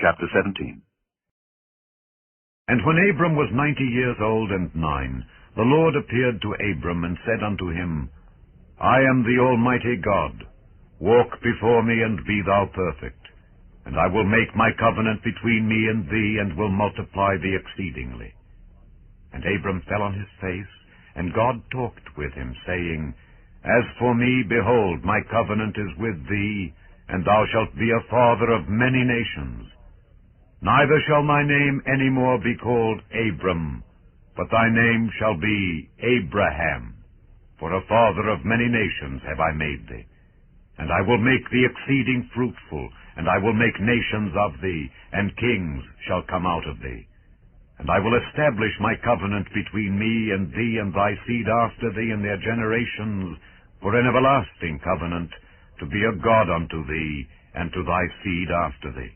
Chapter 17. And when Abram was 90 years old and 9, the Lord appeared to Abram and said unto him, I am the Almighty God. Walk before me and be thou perfect. And I will make my covenant between me and thee, and will multiply thee exceedingly. And Abram fell on his face, and God talked with him, saying, As for me, behold, my covenant is with thee, and thou shalt be a father of many nations. Neither shall thy name any more be called Abram, but thy name shall be Abraham. For a father of many nations have I made thee. And I will make thee exceeding fruitful, and I will make nations of thee, and kings shall come out of thee. And I will establish my covenant between me and thee and thy seed after thee in their generations, for an everlasting covenant, to be a God unto thee, and to thy seed after thee.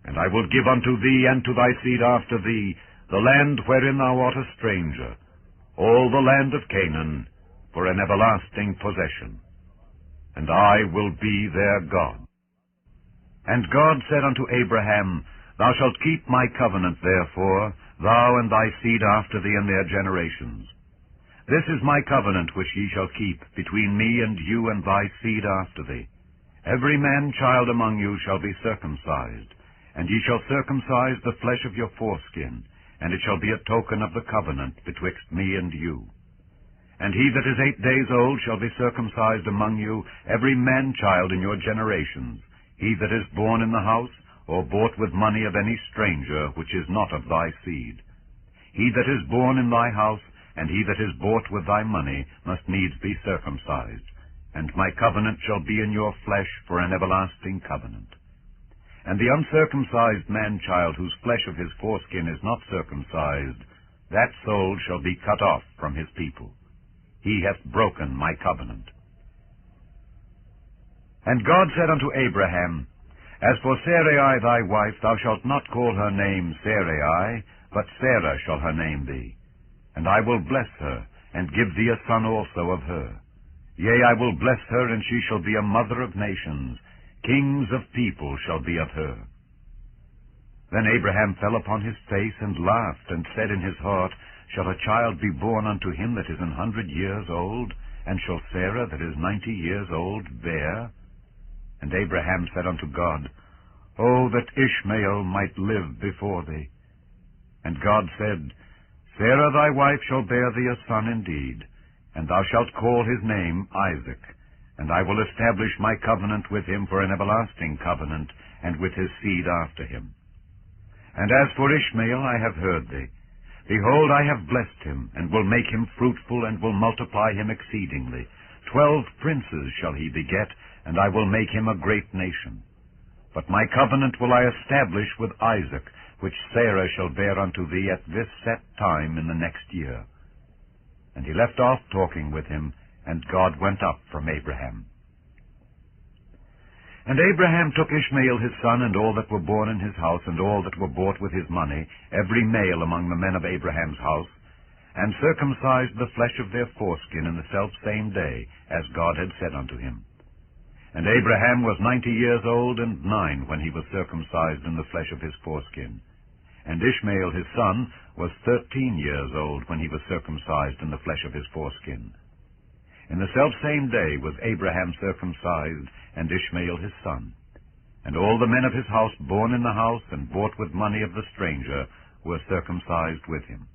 And I will give unto thee and to thy seed after thee the land wherein thou art a stranger, all the land of Canaan, for an everlasting possession. And I will be their God. And God said unto Abraham, Thou shalt keep my covenant therefore, thou and thy seed after thee in their generations. This is my covenant which ye shall keep between me and you and thy seed after thee. Every man-child among you shall be circumcised, and ye shall circumcise the flesh of your foreskin, and it shall be a token of the covenant betwixt me and you. And he that is 8 days old shall be circumcised among you, every man-child in your generations, he that is born in the house, or bought with money of any stranger, which is not of thy seed. He that is born in thy house, and he that is bought with thy money, must needs be circumcised. And my covenant shall be in your flesh for an everlasting covenant. And the uncircumcised man-child, whose flesh of his foreskin is not circumcised, that soul shall be cut off from his people. He hath broken my covenant. And God said unto Abraham, As for Sarai thy wife, thou shalt not call her name Sarai, but Sarah shall her name be. And I will bless her, and give thee a son also of her. Yea, I will bless her, and she shall be a mother of nations. Kings of people shall be of her. Then Abraham fell upon his face, and laughed, and said in his heart, Shall a child be born unto him that is 100 years old? And shall Sarah that is 90 years old bear? And Abraham said unto God, O that Ishmael might live before thee. And God said, Sarah thy wife shall bear thee a son indeed, and thou shalt call his name Isaac. And I will establish my covenant with him for an everlasting covenant, and with his seed after him. And as for Ishmael, I have heard thee. Behold, I have blessed him, and will make him fruitful, and will multiply him exceedingly. 12 princes shall he beget, and I will make him a great nation. But my covenant will I establish with Isaac, which Sarah shall bear unto thee at this set time in the next year. And he left off talking with him, and God went up from Abraham. And Abraham took Ishmael his son, and all that were born in his house, and all that were bought with his money, every male among the men of Abraham's house, and circumcised the flesh of their foreskin in the selfsame day, as God had said unto him. And Abraham was 90 years old and 9 when he was circumcised in the flesh of his foreskin. And Ishmael his son was 13 years old when he was circumcised in the flesh of his foreskin. In the selfsame day was Abraham circumcised, and Ishmael his son. And all the men of his house born in the house, and bought with money of the stranger, were circumcised with him.